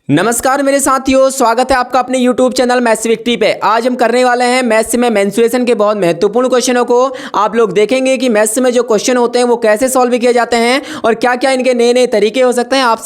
नमस्कार मेरे साथियों, स्वागत है आपका अपने YouTube चैनल मैथ्स विक्ट्री पे। आज हम करने वाले हैं मैथ्स में मेंसुरेशन के बहुत महत्वपूर्ण क्वेश्चनों को। आप लोग देखेंगे कि मैथ्स में जो क्वेश्चन होते हैं वो कैसे सॉल्व किए जाते हैं और क्या क्या इनके नए नए तरीके हो सकते हैं। आप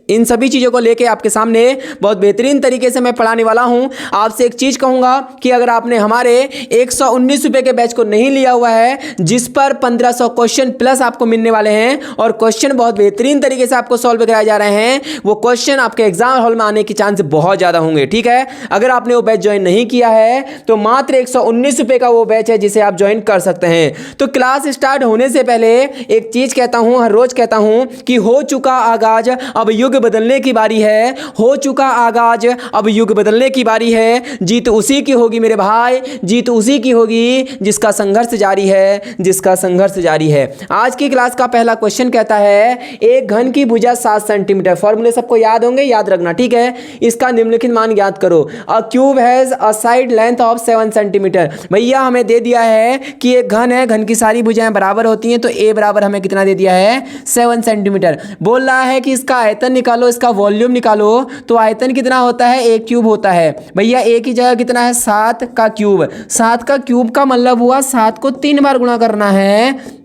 इन सभी चीज़ों को लेके आपके सामने बहुत बेहतरीन तरीके से मैं पढ़ाने वाला हूँ। आपसे एक चीज़ कहूँगा कि अगर आपने हमारे 119 रुपये के बैच को नहीं लिया हुआ है, जिस पर 1500 क्वेश्चन प्लस आपको मिलने वाले हैं और क्वेश्चन बहुत बेहतरीन तरीके से आपको सॉल्व कराए जा रहे हैं, वो क्वेश्चन आपके एग्जाम हॉल में आने के चांस बहुत ज्यादा होंगे। ठीक है, अगर आपने वो बैच ज्वाइन नहीं किया है तो मात्र 119 रुपए का वो बैच है जिसे आप ज्वाइन कर सकते हैं। तो क्लास स्टार्ट होने से पहले एक चीज कहता हूं, हर रोज कहता हूं कि हो चुका आगाज, अब युग बदलने की बारी है। हो चुका आगाज, अब युग बदलने की बारी है। जीत उसी की होगी मेरे भाई, जीत उसी की होगी जिसका संघर्ष जारी है, जिसका संघर्ष जारी है। आज की क्लास का पहला क्वेश्चन कहता है एक घन की भुजा 7 सेंटीमीटर। फॉर्मूले सबको याद होंगे, याद रखना। ठीक है, इसका निम्नलिखित मान ज्ञात करो। अ cube has a side length of 7 centimetre. भैया हमें दे दिया है कि एक घन है, घन की सारी भुजाएं बराबर होती हैं, तो ए बराबर हमें कितना दे दिया है, 7 सेंटीमीटर। बोल रहा है कि इसका आयतन निकालो, इसका वॉल्यूम निकालो। तो आयतन कितना होता है, एक क्यूब होता है। भैया ए की जगह कितना है, 7 का क्यूब। 7 का क्यूब का मतलब हुआ 7 को 3 बार गुणा करना है।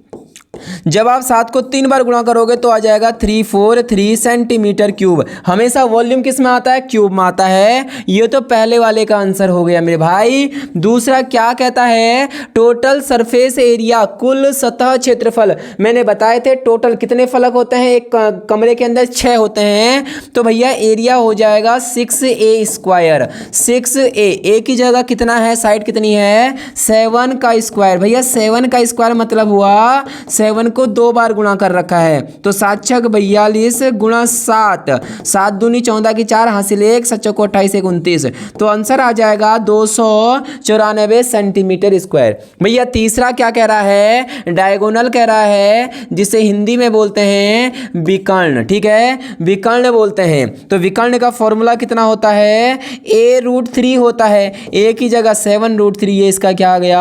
जब आप 7 को 3 बार गुणा करोगे तो आ जाएगा 343 सेंटीमीटर क्यूब। हमेशा वॉल्यूम किस में आता है, क्यूब में आता है। ये तो पहले वाले का आंसर हो गया मेरे भाई। दूसरा क्या कहता है, टोटल सरफेस एरिया, कुल सतह क्षेत्रफल। मैंने बताए थे टोटल कितने फलक होते हैं, एक कमरे के अंदर 6 होते हैं। तो भैया एरिया हो जाएगा 6a स्क्वायर। 6a की जगह कितना है, साइड कितनी है, 7 का स्क्वायर। भैया 7 का स्क्वायर मतलब हुआ 7 को 2 बार गुणा कर रखा है। तो 7 छक 42 गुणा 7, 7 दूनी 14 की 4 हासिल 1, 7 चौको 28 1 29। तो आंसर आ जाएगा 294 सेंटीमीटर स्क्वायर। भैया तीसरा क्या कह रहा है, डायगोनल कह रहा है, जिसे हिंदी में बोलते हैं विकर्ण। ठीक है, विकर्ण बोलते हैं। तो विकर्ण का फॉर्मूला कितना होता है, a√3 होता है। a की जगह 7√3, ये इसका क्या आ गया,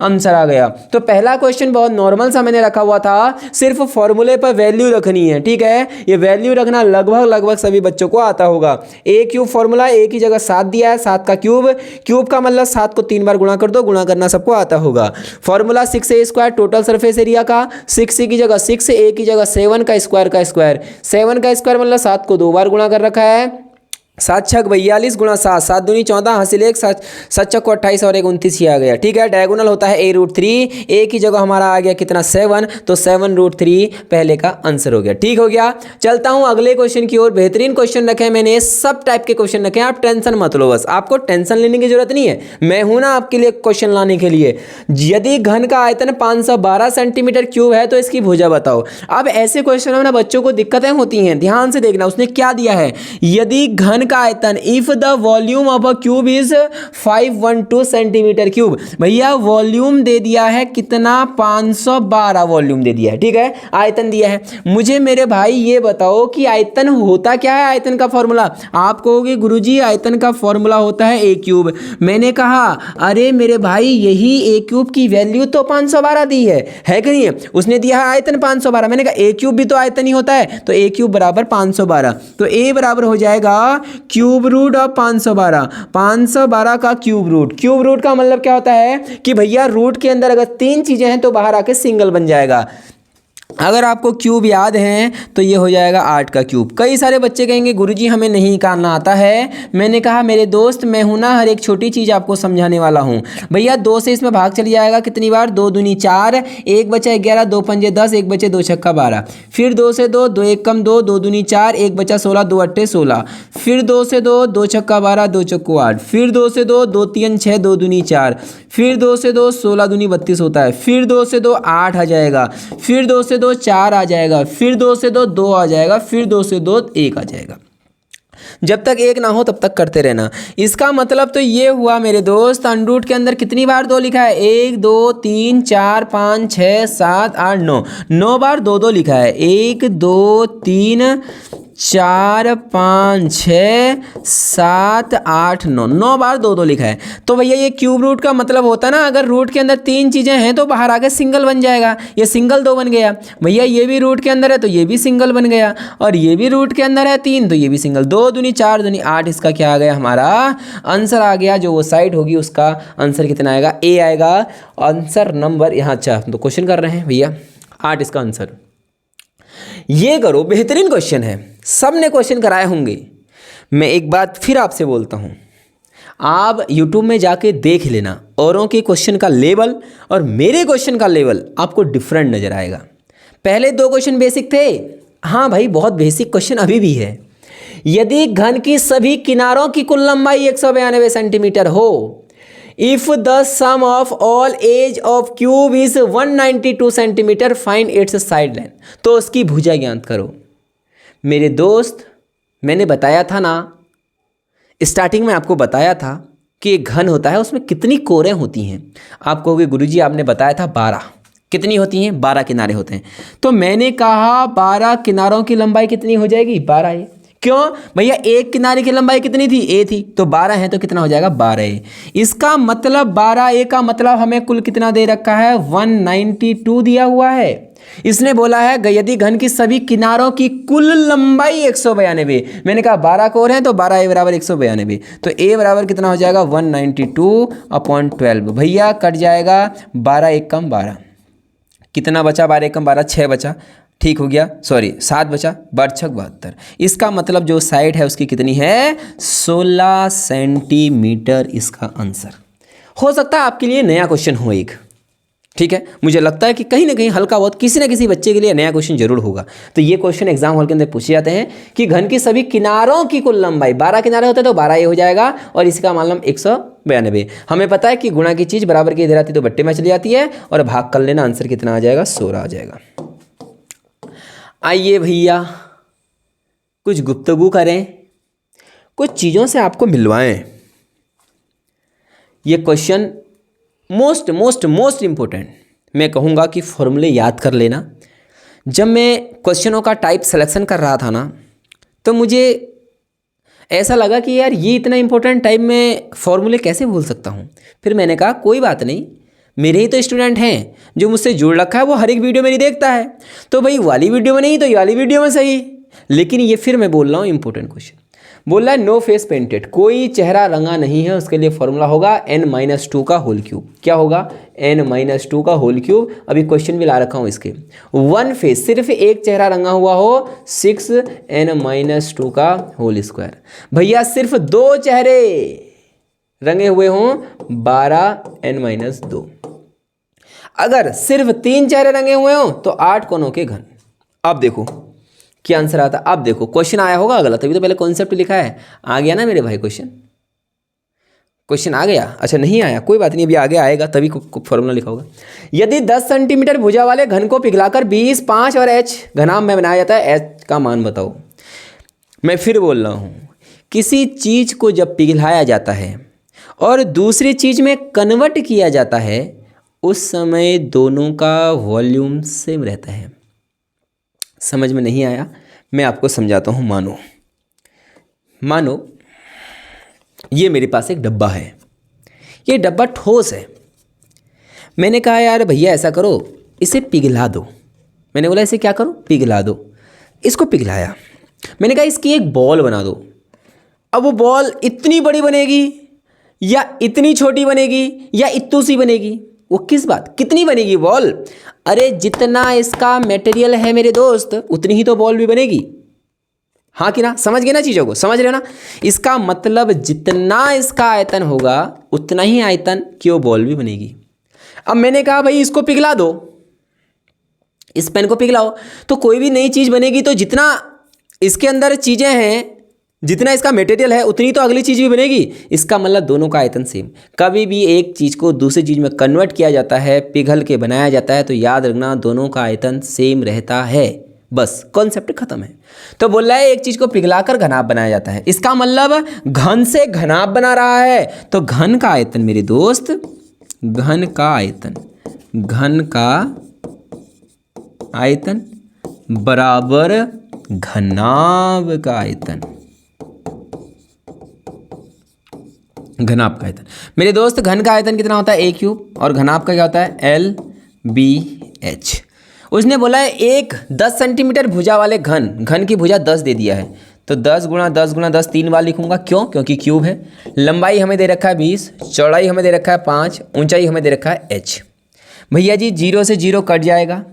आंसर आ गया। तो पहला क्वेश्चन बहुत नॉर्मल सा मैंने रखा हुआ था, सिर्फ फॉर्मूले पर वैल्यू रखनी है। ठीक है, ये वैल्यू रखना लगभग सभी बच्चों को आता होगा। ए क्यूब फॉर्मूला, ए की जगह 7 दिया है, 7 का क्यूब, क्यूब का मतलब 7 को 3 बार गुणा कर दो, गुणा करना सबको आता होगा। Formula 6a square, total surface area का, 6 की जगह 6, ए की जगह 7 का स्क्वायर 7 का स्क्वायर मतलब 7 को 2 बार गुणा कर रखा है। 7 छक 42 गुणा 7, 7 दूनी 14 हासिल 1, 7 चौको 28 और 1 29 ही आ गया। ठीक है, डायगोनल होता है a√3। ए की जगह हमारा आ गया कितना, 7, तो 7√3 पहले का आंसर हो गया। ठीक हो गया, चलता हूं अगले क्वेश्चन की ओर। बेहतरीन क्वेश्चन रखे मैंने, सब टाइप के क्वेश्चन रखे हैं, आप टेंशन मत लो। बस आपको टेंशन लेने की जरूरत नहीं है, मैं हूं ना आपके लिए क्वेश्चन लाने के लिए। यदि घन का आयतन 512 सेंटीमीटर क्यूब है तो इसकी भुजा बताओ। अब ऐसे क्वेश्चन में ना बच्चों को दिक्कतें होती हैं, ध्यान से देखना। उसने क्या दिया है, यदि घन का आयतन, if the volume of a cube is 512 centimetre cube. भैया वॉल्यूम दे दिया है कितना, 512 वॉल्यूम दे दिया है। ठीक है, आयतन दिया है। मुझे मेरे भाई ये बताओ कि आयतन होता क्या है, आयतन का फॉर्मूला। आप कहोगे गुरुजी आयतन का फॉर्मूला होता है a क्यूब। मैंने कहा अरे मेरे भाई यही a क्यूब की वैल्यू तो 512 दी है कि नहीं है। उसने दिया है आयतन 512, मैंने कहा a क्यूब भी तो आयतन ही होता है, तो a क्यूब बराबर 512। तो a बराबर हो जाएगा क्यूब रूट ऑफ 512, 512 का क्यूब रूट। क्यूब रूट का मतलब क्या होता है कि भैया रूट के अंदर अगर 3 चीजें हैं तो बाहर आके सिंगल बन जाएगा। अगर आपको क्यूब याद है तो ये हो जाएगा 8 का क्यूब। कई सारे बच्चे कहेंगे गुरुजी हमें नहीं निकालना आता है। मैंने कहा मेरे दोस्त मैं हूं ना, हर एक छोटी चीज़ आपको समझाने वाला हूं। भैया 2 से इसमें भाग चली जाएगा कितनी बार, 2 दूनी 4, 1 बचा 11, 2 पंजे 10, 1 बचे 2 छक्का 12। फिर 2 से 2, 2 1 कम 2, 2 दूनी 4, 1 बचा 16, 2 अट्ठे 16। फिर 2 से 2, 2 छक्का 12, 2 चक्को 8। फिर 2 से 2, 2 3 6, 2 दूनी 4। फिर 2 से 2, 16 दूनी 32 होता है। फिर 2 से 2 8 आ जाएगा। फिर 2 से 2 4 आ जाएगा। फिर 2 से 2 2 आ जाएगा। फिर 2 से 2 1 आ जाएगा। जब तक 1 ना हो तब तक करते रहना। इसका मतलब तो ये हुआ मेरे दोस्त, अंडरूट के अंदर कितनी बार 2 लिखा है, 1 2 3 4 5 6 7 8 9, 9 बार 2 2 लिखा है। 1 2 3 4 5 6 7 8 9, 9 बार 2 2 लिखा है। तो भैया ये क्यूब रूट का मतलब होता है ना, अगर रूट के अंदर 3 चीज़ें हैं तो बाहर आके सिंगल बन जाएगा। ये सिंगल 2 बन गया। भैया ये भी रूट के अंदर है तो ये भी सिंगल बन गया, और ये भी रूट के अंदर है 3 तो ये भी सिंगल। 2 दूनी 4 दूनी 8, इसका क्या आ गया, हमारा आंसर आ गया। जो वो साइड होगी उसका आंसर कितना आएगा, ए आएगा। आंसर नंबर यहाँ, अच्छा तो क्वेश्चन कर रहे हैं भैया 8 इसका आंसर। ये करो, बेहतरीन क्वेश्चन है, सब ने क्वेश्चन कराए होंगे। मैं एक बात फिर आपसे बोलता हूँ, आप YouTube में जाके देख लेना, औरों के क्वेश्चन का लेवल और मेरे क्वेश्चन का लेवल आपको डिफरेंट नज़र आएगा। पहले 2 क्वेश्चन बेसिक थे, हाँ भाई बहुत बेसिक क्वेश्चन अभी भी है। यदि घन की सभी किनारों की कुल लंबाई 192 सेंटीमीटर हो, if the sum of all edge of cube is 192 centimetre, find its side line. तो उसकी भुजा ज्ञात करो। मेरे दोस्त, मैंने बताया था ना, स्टार्टिंग में आपको बताया था कि एक घन होता है, उसमें कितनी कोरें होती हैं। आप कहोगे गुरुजी आपने बताया था 12, कितनी होती हैं, 12 किनारे होते हैं। तो मैंने कहा 12 किनारों की लंबाई कितनी हो जाएगी, 12 है। क्यों भैया, एक किनारे की लंबाई कितनी थी, ए थी, तो 12 है तो कितना हो जाएगा, 12 ए। इसका मतलब 12 ए का मतलब हमें कुल कितना दे रखा है, 192 दिया हुआ है। इसने बोला है यदि घन की सभी किनारों की कुल लंबाई 192, मैंने कहा 12 कोर है तो 12 ए बराबर 192, तो ए बराबर कितना हो जाएगा 192/12। भैया कट जाएगा, 12 एक कम 12, कितना बचा, 12 एक कम 12, 6 बचा, ठीक हो गया, सॉरी 7 बचा, 12 72। इसका मतलब जो साइड है उसकी कितनी है, 16 सेंटीमीटर इसका आंसर। हो सकता है आपके लिए नया क्वेश्चन हो एक, ठीक है। मुझे लगता है कि कहीं ना कहीं हल्का बहुत किसी न किसी बच्चे के लिए नया क्वेश्चन जरूर होगा। तो ये क्वेश्चन एग्जाम हॉल के अंदर पूछे जाते हैं कि घन की सभी किनारों की कुल लंबाई, 12 किनारे होते हैं तो 12 ये हो जाएगा, और इसका मतलब 192। हमें पता है कि गुणा की चीज़ बराबर की इधर आती है तो बट्टे में चली जाती है, और भाग कर लेना, आंसर कितना आ जाएगा, 16 आ जाएगा। आइए भैया कुछ गुफ्तगू करें, कुछ चीज़ों से आपको मिलवाएं। ये क्वेश्चन मोस्ट इम्पोर्टेंट, मैं कहूँगा कि फॉर्मूले याद कर लेना। जब मैं क्वेश्चनों का टाइप सिलेक्शन कर रहा था ना, तो मुझे ऐसा लगा कि यार ये इतना इम्पोर्टेंट टाइप में फॉर्मूले कैसे भूल सकता हूँ। फिर मैंने कहा कोई बात नहीं, मेरे ही तो स्टूडेंट हैं जो मुझसे जुड़ रखा है, वो हर एक वीडियो मेरी देखता है, तो भाई वाली वीडियो में नहीं तो ये वाली वीडियो में सही। लेकिन ये फिर मैं बोल रहा हूँ इंपॉर्टेंट क्वेश्चन, बोल रहा है नो फेस पेंटेड, कोई चेहरा रंगा नहीं है, उसके लिए फॉर्मूला होगा n-2 का होल क्यूब। क्या होगा, n-2 का होल क्यूब। अभी क्वेश्चन भी ला रखा हूँ इसके। वन फेस, सिर्फ एक चेहरा रंगा हुआ हो, 6n-2 का होल स्क्वायर। भैया सिर्फ 2 चेहरे रंगे हुए हों, 12n-2। अगर सिर्फ 3 चेहरे रंगे हुए हों तो 8 कोनों के घन। अब देखो क्या आंसर आता। अब देखो क्वेश्चन आया होगा गलत, अभी तो पहले कॉन्सेप्ट लिखा है। आ गया ना मेरे भाई क्वेश्चन आ गया। अच्छा नहीं आया कोई बात नहीं, अभी आगे आएगा तभी फॉर्मूला लिखा होगा। यदि 10 सेंटीमीटर भुजा वाले घन को पिघलाकर 20, 5 और h घनाभ में बनाया जाता है, h का मान बताओ। मैं फिर बोल रहा हूँ, किसी चीज़ को जब पिघलाया जाता है और दूसरी चीज़ में कन्वर्ट किया जाता है, उस समय दोनों का वॉल्यूम सेम रहता है। समझ में नहीं आया, मैं आपको समझाता हूँ। मानो ये मेरे पास एक डब्बा है, ये डब्बा ठोस है। मैंने कहा यार भैया ऐसा करो, इसे पिघला दो। मैंने बोला इसे क्या करो, पिघला दो। इसको पिघलाया, मैंने कहा इसकी एक बॉल बना दो। अब वो बॉल इतनी बड़ी बनेगी या इतनी छोटी बनेगी या इतनी सी बनेगी, वो किस बात, कितनी बनेगी बॉल? अरे जितना इसका मटेरियल है मेरे दोस्त, उतनी ही तो बॉल भी बनेगी। हाँ कि ना, समझ गए ना चीज़ों को, समझ रहे हो ना। इसका मतलब जितना इसका आयतन होगा उतना ही आयतन की वो बॉल भी बनेगी। अब मैंने कहा भाई इसको पिघला दो, इस पेन को पिघलाओ, तो कोई भी नई चीज़ बनेगी। तो जितना इसके अंदर चीज़ें हैं, जितना इसका मटेरियल है, उतनी तो अगली चीज़ भी बनेगी। इसका मतलब दोनों का आयतन सेम। कभी भी एक चीज़ को दूसरी चीज़ में कन्वर्ट किया जाता है, पिघल के बनाया जाता है, तो याद रखना दोनों का आयतन सेम रहता है। बस कॉन्सेप्ट खत्म है। तो बोल रहा है एक चीज़ को पिघलाकर घनाभ बनाया जाता है, इसका मतलब घन से घनाभ बना रहा है। तो घन का आयतन मेरे दोस्त, घन का आयतन बराबर घनाभ का आयतन। घनाभ का आयतन मेरे दोस्त, घन का आयतन कितना होता है a क्यूब, और घनाभ का क्या होता है LBH। उसने बोला है एक 10 सेंटीमीटर भुजा वाले घन की भुजा 10 दे दिया है, तो 10 गुणा 10 गुणा 10 3 बार लिखूंगा। क्यों? क्योंकि क्यूब है। लंबाई हमें दे रखा है 20, चौड़ाई हमें दे रखा है 5, ऊंचाई हमें दे रखा है h। भैया जी 0 से 0 कट जाएगा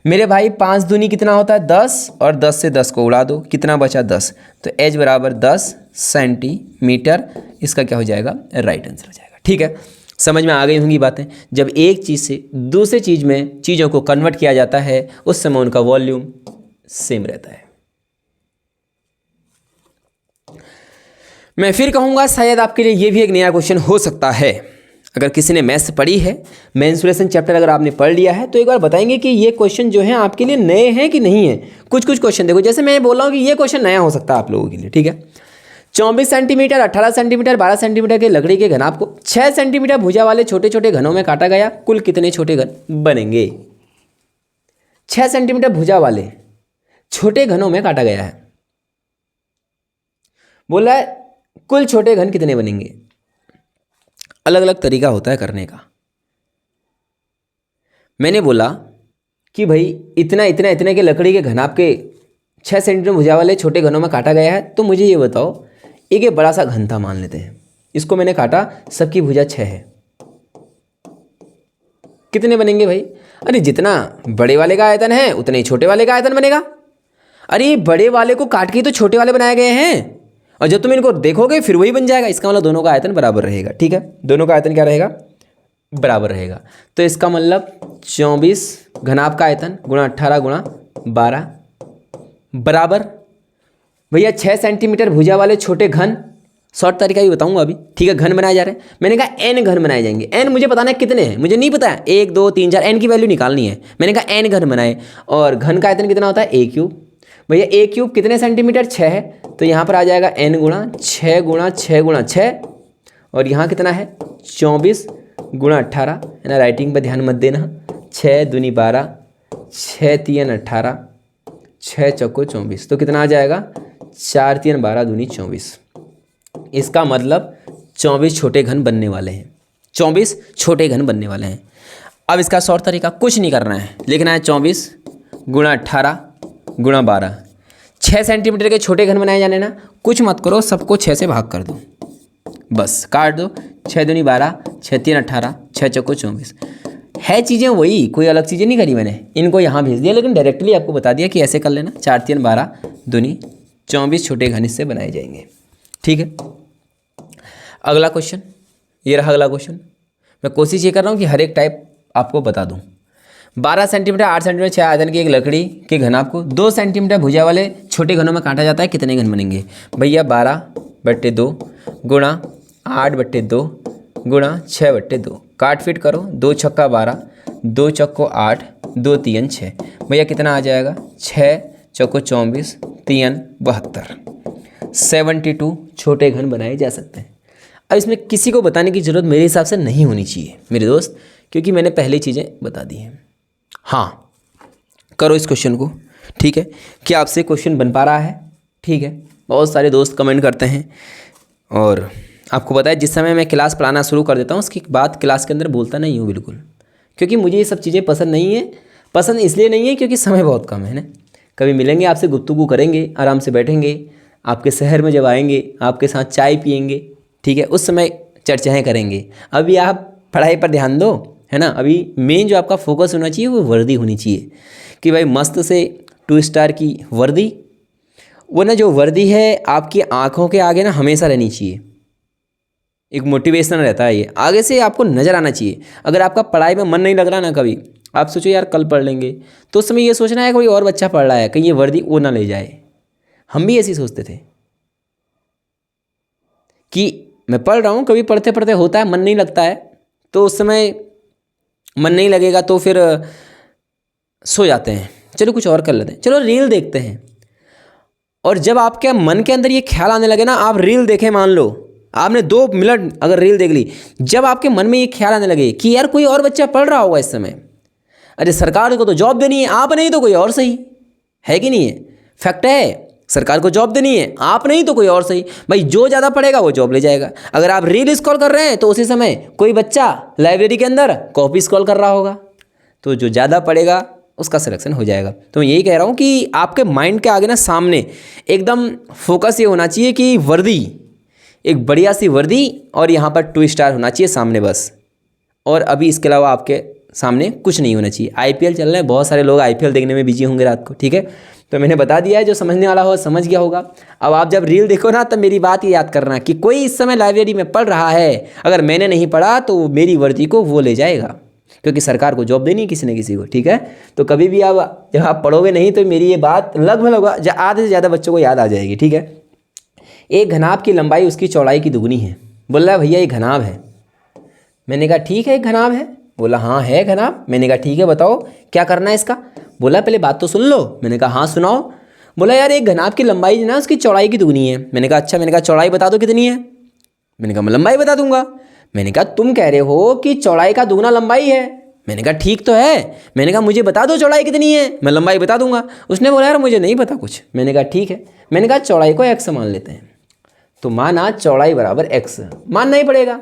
मेरे भाई, 5 दूनी कितना होता है 10, और 10 से 10 को उड़ा दो, कितना बचा 10, तो h बराबर 10 सेंटीमीटर। इसका क्या हो जाएगा? राइट आंसर हो जाएगा। ठीक है, समझ में आ गई होंगी बातें। जब एक चीज़ से दूसरे चीज़ में चीज़ों को कन्वर्ट किया जाता है उस समय उनका वॉल्यूम सेम रहता है। मैं फिर कहूँगा शायद आपके लिए ये भी एक नया क्वेश्चन हो सकता है। अगर किसी ने मैथ्स पढ़ी है, मेंसुरेशन चैप्टर अगर आपने पढ़ लिया है, तो एक बार बताएंगे कि ये क्वेश्चन जो है आपके लिए नए हैं कि नहीं है। कुछ क्वेश्चन देखो, जैसे मैं बोल रहा हूँ कि ये क्वेश्चन नया हो सकता है आप लोगों के लिए। ठीक है, 24 सेंटीमीटर, 18 सेंटीमीटर, 12 सेंटीमीटर के लकड़ी के घनाभ को 6 सेंटीमीटर भुजा वाले छोटे छोटे घनों में काटा गया, कुल कितने छोटे घन बनेंगे? 6 सेंटीमीटर भुजा वाले छोटे घनों में काटा गया है, बोला है कुल छोटे घन कितने बनेंगे। अलग अलग तरीका होता है करने का। मैंने बोला कि भाई इतना इतना इतने के लकड़ी के घनाभ के 6 सेंटीमीटर भुजा वाले छोटे घनों में काटा गया है, तो मुझे ये बताओ, एक ये बड़ा सा घन था मान लेते हैं, इसको मैंने काटा, सबकी भुजा 6 है, कितने बनेंगे भाई? अरे जितना बड़े वाले का आयतन है उतने ही छोटे वाले का आयतन बनेगा। अरे बड़े वाले को काट के तो छोटे वाले बनाए गए हैं, और जब तुम इनको देखोगे फिर वही बन जाएगा। इसका मतलब दोनों का आयतन बराबर रहेगा। ठीक है, दोनों का आयतन क्या रहेगा? बराबर रहेगा। तो इसका मतलब 24 घनाभ का आयतन गुणा 18 गुणा 12 बराबर भैया 6 सेंटीमीटर भुजा वाले छोटे घन। शॉर्ट तरीका भी बताऊंगा अभी। ठीक है, घन बनाए जा रहे हैं। मैंने कहा n घन बनाए जाएंगे। n मुझे बताना है कितने हैं, मुझे नहीं पता है, 1 2 3 4, n की वैल्यू निकालनी है। मैंने कहा n घन बनाए, और घन का आयतन कितना होता है a क्यूब। भैया a क्यूब कितने सेंटीमीटर? 6 है, तो यहाँ पर आ जाएगा n गुणा 6 गुणा 6 गुणा 6, और यहाँ कितना है 24 गुणा 18 है ना, राइटिंग पर ध्यान मत देना। 6 दूनी 12, 6 3 18, 6 चौको 24, तो कितना आ जाएगा 4 3 12 दूनी 24। इसका मतलब 24 छोटे घन बनने वाले हैं, 24 छोटे घन बनने वाले हैं। अब इसका शॉर्ट तरीका कुछ नहीं करना है, लिखना है 24 गुणा 18 गुणा 12। 6 सेंटीमीटर के छोटे घन बनाए जाने ना, कुछ मत करो, सबको 6 से भाग कर दो, बस काट दो। 6 दूनी 12, 6 3 18, 6 चौको 24 है। चीज़ें वही, कोई अलग चीज़ें नहीं करी मैंने, इनको यहाँ भेज दिया, लेकिन डायरेक्टली आपको बता दिया कि ऐसे कर लेना। 4 3 12 दूनी 24 छोटे घन इससे बनाए जाएंगे। ठीक है, अगला क्वेश्चन, ये रहा अगला क्वेश्चन। मैं कोशिश ये कर रहा हूँ कि हर एक टाइप आपको बता दूँ। 12 सेंटीमीटर 8 सेंटीमीटर 6 आयतन की एक लकड़ी के घनाभ को 2 सेंटीमीटर भुजा वाले छोटे घनों में काटा जाता है, कितने घन बनेंगे? भैया 12/2 गुणा 8/2 गुणा 6/2, काट फिट करो, 2 छक्का 12, 2 चक्को 8, 2 3 6, भैया कितना आ जाएगा? 6 चौको 24, 3 72, 72 छोटे घन बनाए जा सकते हैं। अब इसमें किसी को बताने की ज़रूरत मेरे हिसाब से नहीं होनी चाहिए मेरे दोस्त, क्योंकि मैंने पहले चीज़ें बता दी हैं। हाँ, करो इस क्वेश्चन को। ठीक है, क्या आपसे क्वेश्चन बन पा रहा है? ठीक है, बहुत सारे दोस्त कमेंट करते हैं, और आपको पता है जिस समय मैं क्लास पढ़ाना शुरू कर देता हूँ उसके बाद क्लास के अंदर बोलता नहीं हूँ बिल्कुल, क्योंकि मुझे ये सब चीज़ें पसंद नहीं है। पसंद इसलिए नहीं है क्योंकि समय बहुत कम है ना। कभी मिलेंगे आपसे, गुफ्तगू करेंगे, आराम से बैठेंगे, आपके शहर में जब आएंगे आपके साथ चाय पियेंगे, ठीक है, उस समय चर्चाएँ करेंगे। अभी आप पढ़ाई पर ध्यान दो, है ना। अभी मेन जो आपका फोकस होना चाहिए वो वर्दी होनी चाहिए, कि भाई मस्त से 2 स्टार की वर्दी, वो ना जो वर्दी है आपकी आँखों के आगे ना हमेशा रहनी चाहिए। एक मोटिवेशन रहता है, ये आगे से आपको नज़र आना चाहिए। अगर आपका पढ़ाई में मन नहीं लग रहा ना, कभी आप सोचो यार कल पढ़ लेंगे, तो उस समय ये सोचना है कोई और बच्चा पढ़ रहा है, कहीं ये वर्दी वो ना ले जाए। हम भी ऐसे सोचते थे कि मैं पढ़ रहा हूँ, कभी पढ़ते पढ़ते होता है मन नहीं लगता है, तो उस समय मन नहीं लगेगा तो फिर सो जाते हैं, चलो कुछ और कर लेते हैं, चलो रील देखते हैं। और जब आपके मन के अंदर ये ख्याल आने लगे ना, आप रील देखें, मान लो आपने 2 मिनट अगर रील देख ली, जब आपके मन में ये ख्याल आने लगे कि यार कोई और बच्चा पढ़ रहा होगा इस समय, अरे सरकार को तो जॉब देनी है, आप नहीं तो कोई और सही है कि नहीं है, फैक्ट है, सरकार को जॉब देनी है, आप नहीं तो कोई और सही भाई, जो ज़्यादा पढ़ेगा वो जॉब ले जाएगा। अगर आप रील स्क्रॉल कर रहे हैं तो उसी समय कोई बच्चा लाइब्रेरी के अंदर कॉपी स्क्रॉल कर रहा होगा, तो जो ज़्यादा पढ़ेगा उसका सिलेक्शन हो जाएगा। तो मैं यही कह रहा हूँ कि आपके माइंड के आगे ना सामने एकदम फोकस ये होना चाहिए कि वर्दी, एक बढ़िया सी वर्दी और यहाँ पर 2 स्टार होना चाहिए सामने बस, और अभी इसके अलावा आपके सामने कुछ नहीं होना चाहिए। IPL चल रहे हैं, बहुत सारे लोग IPL देखने में बिजी होंगे रात को, ठीक है। तो मैंने बता दिया है, जो समझने वाला हो समझ गया होगा। अब आप जब रील देखो ना, तब मेरी बात ये याद करना कि कोई इस समय लाइब्रेरी में पढ़ रहा है, अगर मैंने नहीं पढ़ा तो मेरी वर्दी को वो ले जाएगा, क्योंकि सरकार को जॉब देनी है किसी न किसी को, ठीक है। तो कभी भी आप जब आप पढ़ोगे नहीं तो मेरी ये बात लगभग आधे से ज़्यादा बच्चों को याद आ जाएगी, ठीक है। एक घनाभ की लंबाई उसकी चौड़ाई की दुगनी है। बोल रहा है भैया ये घनाभ है। मैंने कहा ठीक है, एक घनाभ है। बोला हाँ है घनाभ। मैंने कहा ठीक है, बताओ क्या करना है इसका। बोला पहले बात तो सुन लो। मैंने कहा हाँ सुनाओ। बोला यार एक घनाभ की लंबाई जो ना उसकी चौड़ाई की दुगनी है। मैंने कहा अच्छा। मैंने कहा चौड़ाई बता दो कितनी है। मैंने कहा मैं लंबाई बता दूंगा। मैंने कहा तुम कह रहे हो कि चौड़ाई का दुगना लंबाई है। मैंने कहा ठीक तो है। मैंने कहा मुझे बता दो चौड़ाई कितनी है, मैं लंबाई बता दूंगा। उसने बोला यार मुझे नहीं पता कुछ। मैंने कहा ठीक है। मैंने कहा चौड़ाई को x मान लेते हैं। तो माना चौड़ाई बराबर x, मानना ही पड़ेगा।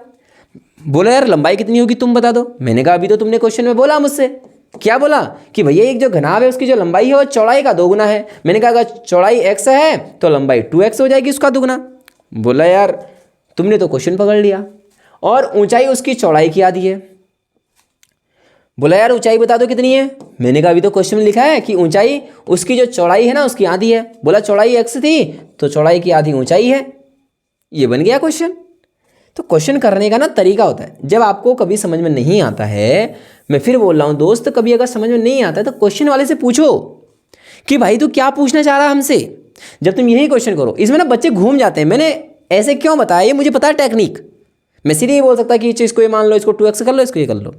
बोला यार लंबाई कितनी होगी तुम बता दो। मैंने कहा अभी तो तुमने क्वेश्चन में बोला मुझसे, क्या बोला कि भैया एक जो घनाभ है उसकी जो लंबाई है वो चौड़ाई का दोगुना है। मैंने कहा अगर चौड़ाई x है तो लंबाई 2x हो जाएगी उसका दुगना। बोला यार तुमने तो क्वेश्चन पकड़ लिया, और ऊंचाई उसकी चौड़ाई की आधी है। बोला यार ऊंचाई बता दो कितनी है। मैंने कहा अभी तो क्वेश्चन में लिखा है कि ऊंचाई उसकी जो चौड़ाई है ना उसकी आधी है। बोला चौड़ाई x थी तो चौड़ाई की आधी ऊंचाई है। ये बन गया क्वेश्चन। तो क्वेश्चन करने का ना तरीका होता है। जब आपको कभी समझ में नहीं आता है, मैं फिर बोल रहा हूँ दोस्त, कभी अगर समझ में नहीं आता है तो क्वेश्चन वाले से पूछो कि भाई तू क्या पूछना चाह रहा है हमसे। जब तुम यही क्वेश्चन करो, इसमें ना बच्चे घूम जाते हैं। मैंने ऐसे क्यों बताया, ये मुझे पता है टेक्निक। मैं सीधे ये बोल सकता कि इसको ये मान लो, इसको 2x कर लो, इसको ये कर लो,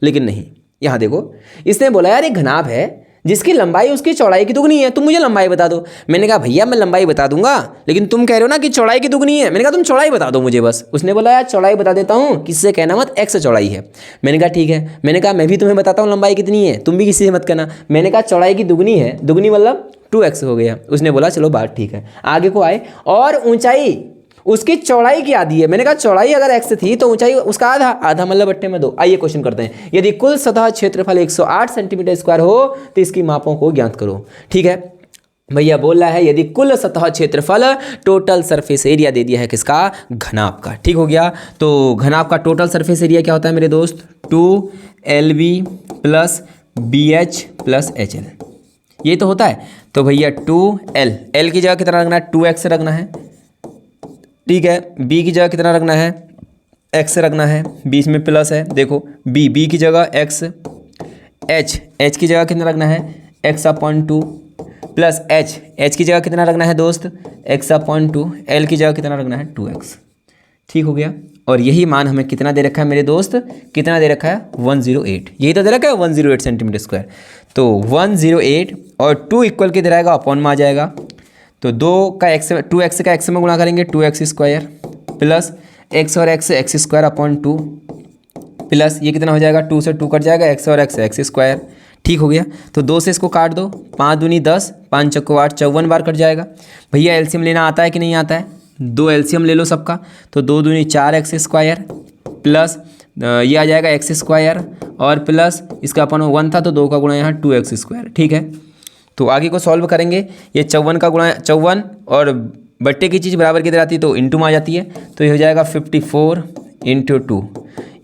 लेकिन नहीं। यहाँ देखो, इसने बोला यार एक घनाभ है जिसकी लंबाई उसकी चौड़ाई की दुगनी है, तुम मुझे लंबाई बता दो। मैंने कहा भैया मैं लंबाई बता दूंगा, लेकिन तुम कह रहे हो ना कि चौड़ाई की दुगनी है। मैंने कहा तुम चौड़ाई बता दो मुझे बस। उसने बोला यार चौड़ाई बता देता हूँ, किसी से कहना मत x चौड़ाई है। मैंने कहा ठीक है। मैंने कहा मैं भी तुम्हें बताता हूँ लंबाई कितनी है, तुम भी किसी से मत कहना। मैंने कहा चौड़ाई की दुगनी है, दुगनी मतलब 2x हो गया। उसने बोला चलो बात ठीक है। आगे को आए, और ऊंचाई उसकी चौड़ाई की आधी है। मैंने कहा चौड़ाई अगर x थी तो ऊंचाई उसका आधा, आधा मतलब बट्टे में 2। आइए क्वेश्चन करते हैं। यदि कुल सतह क्षेत्रफल 108 सेंटीमीटर स्क्वायर हो तो इसकी मापों को ज्ञात करो। ठीक है भैया, बोल रहा है यदि कुल सतह क्षेत्रफल, टोटल सरफेस एरिया दे दिया है किसका, घनाभ का। ठीक हो गया। तो घनाभ का टोटल सरफेस एरिया क्या होता है मेरे दोस्त, 2LB plus BH plus HL, ये तो होता है। तो भैया 2L, L की जगह कितना रखना है, 2x रखना है। ठीक है, B की जगह कितना रखना है, x रखना है, बीच में प्लस है। देखो B की जगह x, H की जगह कितना रखना है, x/2 प्लस H की जगह कितना रखना है दोस्त, x/2, L की जगह कितना रखना है 2x। ठीक हो गया। और यही मान हमें कितना दे रखा है मेरे दोस्त, कितना दे रखा है 108, यही तो दे रखा है 108 सेंटीमीटर स्क्वायर। तो 108 और 2 इक्वल के दे रहेगा, अपॉन में आ जाएगा। तो 2x का x में गुणा करेंगे, 2x स्क्वायर प्लस x और x स्क्वायर अपॉन 2 प्लस ये कितना हो जाएगा, 2 से 2 कट जाएगा, x और x स्क्वायर। ठीक हो गया। तो 2 से इसको काट दो, 5 दूनी 10, 5 चौको 8, 54 बार कट जाएगा। भैया एलसीएम लेना आता है कि नहीं आता है, 2 एलसीएम ले लो सबका। तो 2 दूनी 4x स्क्वायर प्लस ये आ जाएगा x स्क्वायर और प्लस इसका अपन 1 था तो 2 का गुणा यहाँ 2x स्क्वायर। ठीक है। तो आगे को सॉल्व करेंगे। ये 54 का गुणा 54 और बट्टे की चीज़ बराबर किधर आती है तो इंटू में आ जाती है। तो ये हो जाएगा 54 × 2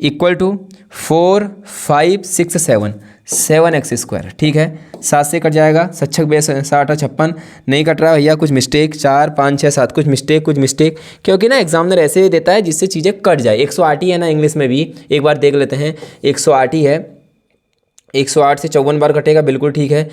इक्वल टू 4 5 6 7x स्क्वायर। ठीक है, 7 से कट जाएगा, 7 बेस 60 56 नहीं कट रहा भैया, कुछ मिस्टेक, 4 5 6 7 कुछ मिस्टेक, क्योंकि ना एग्जामिनर ऐसे देता है जिससे चीज़ें कट जाए। 108 ही है ना इंग्लिश में भी, एक बार देख लेते हैं। 108 ही है, 108 से 54 बार कटेगा, बिल्कुल ठीक है।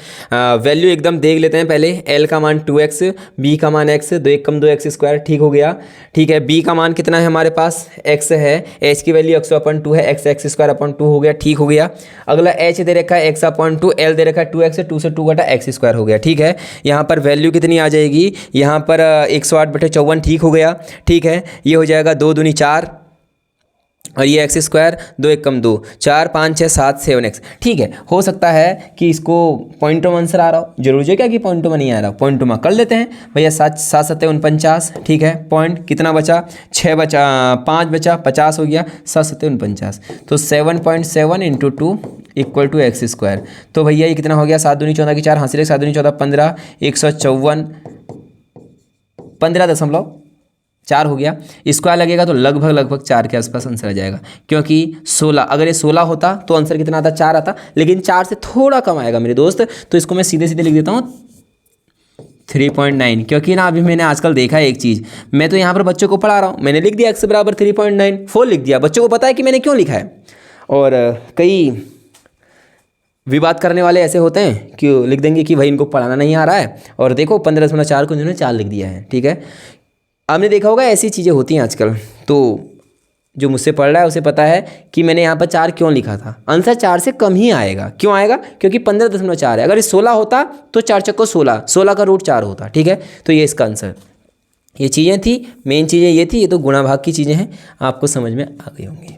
वैल्यू एकदम देख लेते हैं पहले। L का मान 2x, B का मान x, 2 1 कम 2x स्क्वायर। ठीक हो गया। ठीक है, B का मान कितना है हमारे पास, x है, h की वैल्यू 100/2 है, x स्क्वायर अपॉन 2 हो गया। ठीक हो गया। अगला h दे रखा है x/2, L दे रखा है 2x, 2 से 2 घटा x स्क्वायर हो गया। ठीक है, यहाँ पर वैल्यू कितनी आ जाएगी, यहाँ पर 108/54। ठीक हो गया। ठीक है, ये हो जाएगा 2 दूनी 4 और ये एक्स स्क्वायर, 2 एक कम 2, 4 5 6 7 7 एक्स। ठीक है, हो सकता है कि इसको पॉइंटो में आंसर आ रहा हो, जरूरी है क्या कि पॉइंटो में नहीं आ रहा, पॉइंटो में कर लेते हैं भैया। 7 7 7 49, ठीक है, पॉइंट कितना बचा, 6 बचा, 5 बचा, 50 हो गया, 7 7 49, तो 7.7 into 2 equal to X square. तो भैया ये कितना हो गया, 7 दूनी 14 की 4, हासिल 7 दूनी 14 15, 154, 15.4 हो गया। स्क्वायर लगेगा तो लगभग 4 के आसपास आंसर आ जाएगा, क्योंकि 16, अगर ये 16 होता तो आंसर कितना आता, 4 आता, लेकिन 4 से थोड़ा कम आएगा मेरे दोस्त। तो इसको मैं सीधे सीधे लिख देता हूँ 3.9, क्योंकि ना अभी मैंने आजकल देखा है एक चीज़, मैं तो यहाँ पर बच्चों को पढ़ा रहा हूँ, मैंने लिख दिया x बराबर 3.9, 4 लिख दिया, बच्चों को पता है कि मैंने क्यों लिखा है। और कई विवाद करने वाले ऐसे होते हैं कि लिख देंगे कि भाई इनको पढ़ाना नहीं आ रहा है, और देखो 15.4 को इन्होंने 4 लिख दिया है। ठीक है, आपने देखा होगा ऐसी चीज़ें होती हैं आजकल। तो जो मुझसे पढ़ रहा है उसे पता है कि मैंने यहाँ पर 4 क्यों लिखा था, आंसर 4 से कम ही आएगा। क्यों आएगा, क्योंकि 15.4 है, अगर ये 16 होता तो 4 चक्को 16, 16 का रूट 4 होता। ठीक है, तो ये इसका आंसर, ये चीज़ें थी, मेन चीज़ें ये थी, ये तो गुणा भाग की चीज़ें हैं, आपको समझ में आ गई होंगी।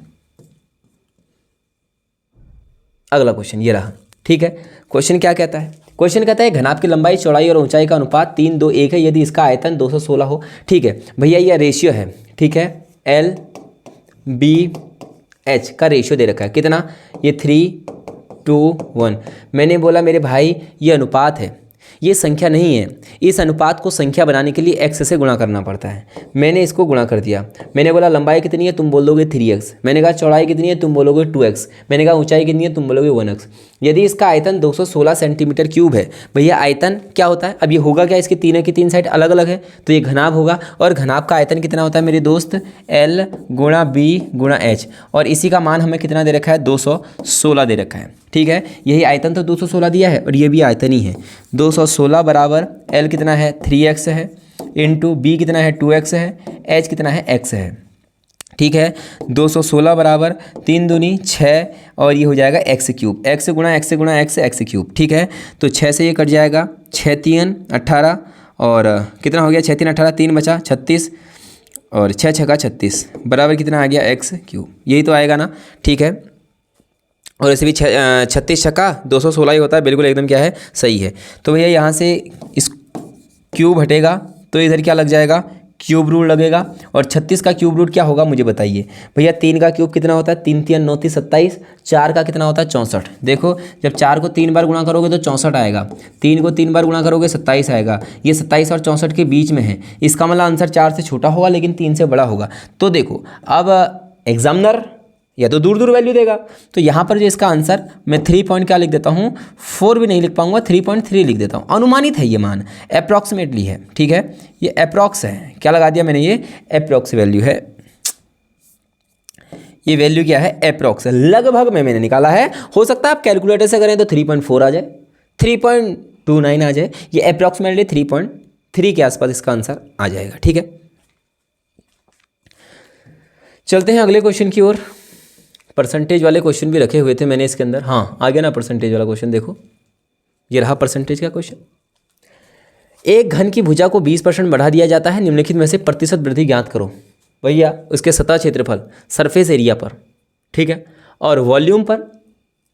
अगला क्वेश्चन ये रहा। ठीक है, क्वेश्चन क्या कहता है, क्वेश्चन कहता है घनाभ की लंबाई, चौड़ाई और ऊंचाई का अनुपात 3 2 1 है यदि इसका आयतन 216 हो। ठीक है भैया, ये रेशियो है। ठीक है, L B H का रेशियो दे रखा है, कितना, ये 3 2 1। मैंने बोला मेरे भाई ये अनुपात है, ये संख्या नहीं है, इस अनुपात को संख्या बनाने के लिए x से गुणा करना पड़ता है। मैंने इसको गुणा कर दिया, मैंने बोला लंबाई कितनी है, तुम बोलोगे 3x, मैंने कहा चौड़ाई कितनी है, तुम बोलोगे 2x, मैंने कहा ऊंचाई कितनी है, तुम बोलोगे 1x। यदि इसका आयतन 216 सेंटीमीटर क्यूब है, भैया आयतन क्या होता है, अब ये होगा क्या, इसकी तीनों की 3 साइड अलग अलग है, तो ये घनाभ होगा, और घनाभ का आयतन कितना होता है मेरे दोस्त, L गुणा B गुणा H, और इसी का मान हमें कितना दे रखा है, 216 दे रखा है। ठीक है, यही आयतन तो 216 दिया है, और ये भी आयतन ही है। 216 बराबर L कितना है, 3x है, इंटू B कितना है, 2x है, H कितना है, x है। ठीक है, 216 बराबर 3 दूनी 6, और ये हो जाएगा x क्यूब, x गुणा x गुणा x क्यूब। ठीक है, तो 6 से ये कट जाएगा, 6 3 18, और कितना हो गया, 6 3 18, 3 बचा 36, और 6 6 का 36 बराबर कितना आ गया, x क्यूब, यही तो आएगा ना। ठीक है, और ऐसे भी 36 छक्का 216 ही होता है, बिल्कुल एकदम क्या है, सही है। तो भैया यहाँ से इस क्यूब हटेगा तो इधर क्या लग जाएगा, क्यूब रूट लगेगा, और 36 का क्यूब रूट क्या होगा मुझे बताइए भैया। 3 का क्यूब कितना होता है, 3 3 9 27, 4 का कितना होता है 64। देखो जब 4 को 3 बार गुणा करोगे तो 64 आएगा, 3 को 3 बार गुणा करोगे 27 आएगा, ये 27 और 64 के बीच में है, इसका मतलब आंसर 4 से छोटा होगा लेकिन 3 से बड़ा होगा। तो देखो अब एग्जामिनर या तो दूर दूर वैल्यू देगा, तो यहाँ पर जो इसका आंसर मैं 3 पॉइंट क्या लिख देता हूँ, 4 भी नहीं लिख पाऊंगा, 3.3 लिख देता हूँ। अनुमानित है ये मान, अप्रॉक्सीमेटली है। ठीक है, ये अप्रॉक्स है, क्या लगा दिया मैंने, ये अप्रॉक्स वैल्यू है, ये वैल्यू क्या है, अप्रॉक्स है, लगभग में मैंने निकाला है। हो सकता है आप कैलकुलेटर से करें तो 3.4 आ जाए, 3.29 आ जाए, ये अप्रॉक्सीमेटली 3.3 के आसपास इसका आंसर आ जाएगा। ठीक है, चलते हैं अगले क्वेश्चन की ओर। परसेंटेज वाले क्वेश्चन भी रखे हुए थे मैंने इसके अंदर, हाँ आ गया ना परसेंटेज वाला क्वेश्चन, देखो ये रहा परसेंटेज का क्वेश्चन। एक घन की भुजा को 20% बढ़ा दिया जाता है, निम्नलिखित में से प्रतिशत वृद्धि ज्ञात करो। भैया उसके सतह क्षेत्रफल, सरफेस एरिया पर, ठीक है, और वॉल्यूम पर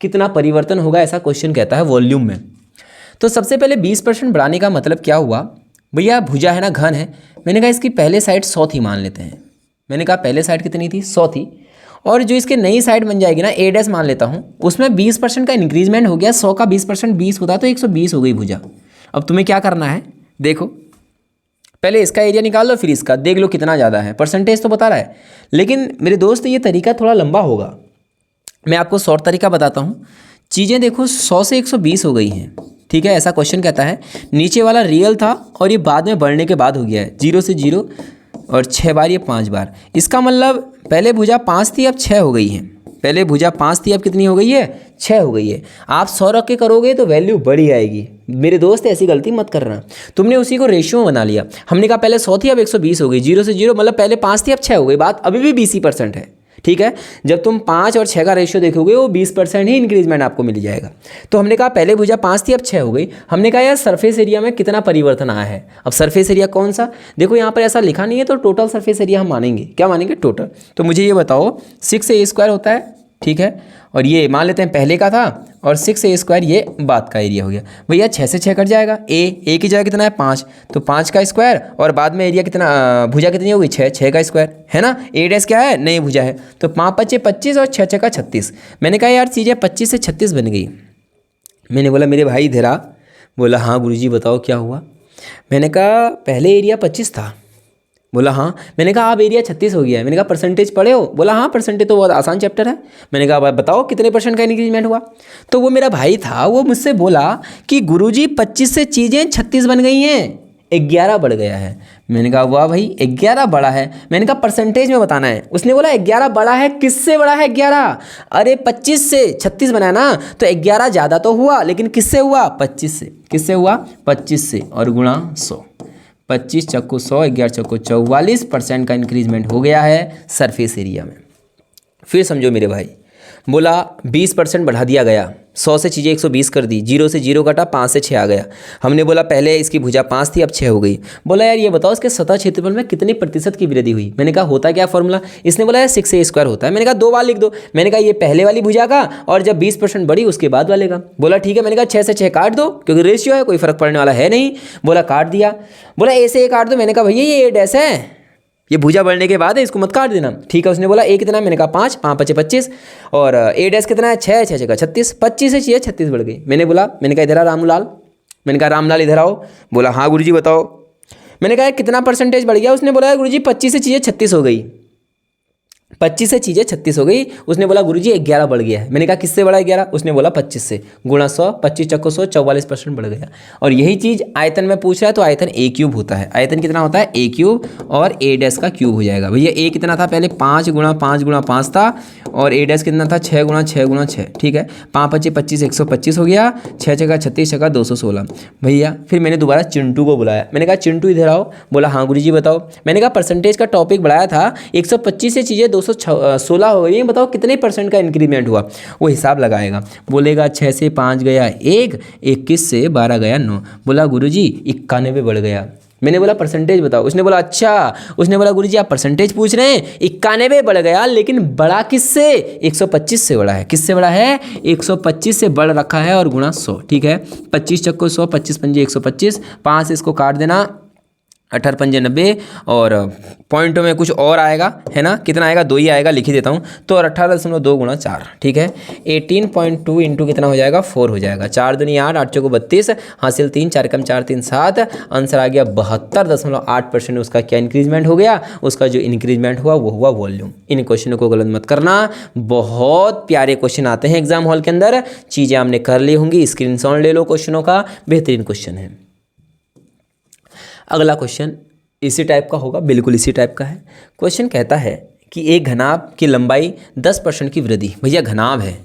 कितना परिवर्तन होगा, ऐसा क्वेश्चन कहता है वॉल्यूम में। तो सबसे पहले 20% बढ़ाने का मतलब क्या हुआ भैया, भुजा है ना, घन है, मैंने कहा इसकी पहले साइड 100 थी मान लेते हैं, मैंने कहा पहले साइड कितनी थी, 100 थी, और जो इसके नई साइड बन जाएगी ना, A डैश मान लेता हूँ, उसमें 20% का इंक्रीजमेंट हो गया, 100 का 20% 20 होता है तो 120 हो गई भुजा। अब तुम्हें क्या करना है, देखो पहले इसका एरिया निकाल लो, फिर इसका देख लो कितना ज़्यादा है, परसेंटेज तो बता रहा है, लेकिन मेरे दोस्त ये तरीका थोड़ा लंबा होगा, मैं आपको शॉर्ट तरीका बताता हूँ। चीज़ें देखो 100 से 120 हो गई हैं, ठीक है, ऐसा क्वेश्चन कहता है। नीचे वाला रियल था और ये बाद में बढ़ने के बाद हो गया है, 0 से 0 और 6 बार, ये 5 बार, इसका मतलब पहले भुजा 5 थी अब 6 हो गई है, पहले भुजा 5 थी अब कितनी हो गई है, 6 हो गई है। आप 100 रख के करोगे तो वैल्यू बढ़ी आएगी, मेरे दोस्त ऐसी गलती मत करना। तुमने उसी को रेशियो बना लिया, हमने कहा पहले 100 थी अब 120 हो गई, 0 से 0 मतलब पहले 5 थी अब 6 हो गई, बात अभी भी 20% है, ठीक है। जब तुम 5 और 6 का रेशियो देखोगे वो 20% ही इंक्रीजमेंट आपको मिल जाएगा। तो हमने कहा पहले भुजा 5 थी अब 6 हो गई। हमने कहा यार सरफेस एरिया में कितना परिवर्तन आया है। अब सरफेस एरिया कौन सा, देखो यहाँ पर ऐसा लिखा नहीं है तो टोटल सरफेस एरिया हम मानेंगे, क्या मानेंगे, टोटल। तो मुझे ये बताओ 6a² होता है, ठीक है, और ये मान लेते हैं पहले का था और 6a² ये बाद का एरिया हो गया। भैया 6 से 6 कट जाएगा, ए की जगह कितना है 5, तो 5 का स्क्वायर और बाद में एरिया कितना, भुजा कितनी होगी 6 का स्क्वायर है ना। a' क्या है, नई भुजा है, तो 5 5 25 और 6 6 का 36। मैंने कहा यार चीज़ें 25 से 36 बन गई। मैंने बोला मेरे भाई धीरा, बोला हाँ गुरुजी बताओ क्या हुआ। मैंने कहा पहले एरिया 25 था, बोला हाँ। मैंने कहा अब एरिया 36 हो गया है। मैंने कहा परसेंटेज पढ़े हो, बोला हाँ परसेंटेज तो बहुत आसान चैप्टर है। मैंने कहा बताओ कितने % का इंक्रीजमेंट हुआ। तो वो मेरा भाई था, वो मुझसे बोला कि गुरुजी 25 से चीज़ें 36 बन गई हैं, 11 बढ़ गया है। मैंने कहा वाह भाई 11 बड़ा है। मैंने कहा परसेंटेज में बताना है। उसने बोला 11 बड़ा है, किससे बड़ा है 11, अरे 25 से 36 बना ना, तो 11 ज़्यादा तो हुआ लेकिन किससे हुआ, 25 से। किससे हुआ, 25 से, और गुणा 100, 25 चक्कू 100, 11 चक्कू 44% का इंक्रीजमेंट हो गया है सरफेस एरिया में। फिर समझो मेरे भाई, बोला 20% बढ़ा दिया गया, 100 से चीज़ें 120 कर दी, 0 से 0 कटा, 5 से 6 आ गया। हमने बोला पहले इसकी भुजा 5 थी अब 6 हो गई। बोला यार ये बताओ इसके सतह क्षेत्रफल में कितने % की वृद्धि हुई। मैंने कहा होता क्या फॉर्मूला। इसने बोला यार 6a² होता है। मैंने कहा 2 बार लिख दो। मैंने कहा ये पहले वाली भुजा का और जब 20% बढ़ी उसके बाद वाले का। बोला ठीक है। मैंने कहा 6 से 6 काट दो क्योंकि रेशियो है, कोई फर्क पड़ने वाला है नहीं। बोला काट दिया। बोला a से a काट दो। मैंने कहा भैया ये a' है, ये भुजा बढ़ने के बाद है, इसको मत काट देना। ठीक है। उसने बोला a कितना, मैंने कहा 5, 5 5 25 और a' कितना है 6, 6 6 36, 25 से चीज़ें 36 बढ़ गई। मैंने कहा इधर आ रामूलाल। मैंने कहा रामलाल इधर आओ। बोला हाँ गुरुजी बताओ। मैंने कहा कितना % बढ़ गया। उसने बोला गुरुजी 25 से चीज़ें 36 हो गई, 25 से चीज़ें 36 हो गई। उसने बोला गुरुजी 11 बढ़ गया है। मैंने कहा किससे बढ़ा 11। उसने बोला 25 से, गुणा 100, 25 चक्को 100, 44% बढ़ गया। और यही चीज़ आयतन में पूछ रहा है तो आयतन a³ होता है। आयतन कितना होता है a³ और a' का क्यूब हो जाएगा। भैया a कितना था पहले, 5 गुणा 5 गुणा 5 था, और a' कितना था 6 गुणा 6 गुणा 6। ठीक है। 5 5 25, 125 हो गया, 6 6 36 6 216। भैया फिर मैंने दोबारा चिंटू को बुलाया। मैंने कहा चिंटू इधर आओ। बोला हाँ गुरुजी बताओ। मैंने कहा परसेंटेज का टॉपिक बढ़ाया था, 125 से चीज़ें 216 हो गई, बताओ कितने % का इंक्रीमेंट हुआ। वो हिसाब लगाएगा, बोलेगा 6 से 5 गया 1, 21 से 12 गया 9। बोला गुरुजी 91 बढ़ गया। मैंने बोला परसेंटेज बताओ। उसने बोला अच्छा। उसने बोला गुरुजी आप परसेंटेज पूछ रहे हैं, 91 बढ़ गया, लेकिन बड़ा किससे, 125 से बड़ा है। किससे बड़ा है, 125 से बढ़ रखा है, और गुणा 100। ठीक है। 25 चक्को 100, 25 पंजे 125, 5 इसको काट देना, 18 पंजे 90, और पॉइंटों में कुछ और आएगा है ना, कितना आएगा 2 ही आएगा, लिख ही देता हूँ। तो 18.2 गुणा 4। ठीक है। 18.2 इंटू कितना हो जाएगा 4 हो जाएगा। 4 दूनी 8, 8 चौको 32, हासिल 3, 4 कम 4 3 7। आंसर आ गया 72.8% उसका क्या इंक्रीजमेंट हो गया। उसका जो इंक्रीजमेंट हुआ वो हुआ वॉल्यूम। इन क्वेश्चनों को गलत मत करना, बहुत प्यारे क्वेश्चन आते हैं एग्जाम हॉल के अंदर। चीज़ें हमने कर ली होंगी, स्क्रीनशॉट ले लो क्वेश्चनों का, बेहतरीन क्वेश्चन है। अगला क्वेश्चन इसी टाइप का होगा, बिल्कुल इसी टाइप का है। क्वेश्चन कहता है कि एक घनाभ की लंबाई 10% की वृद्धि। भैया घनाभ है,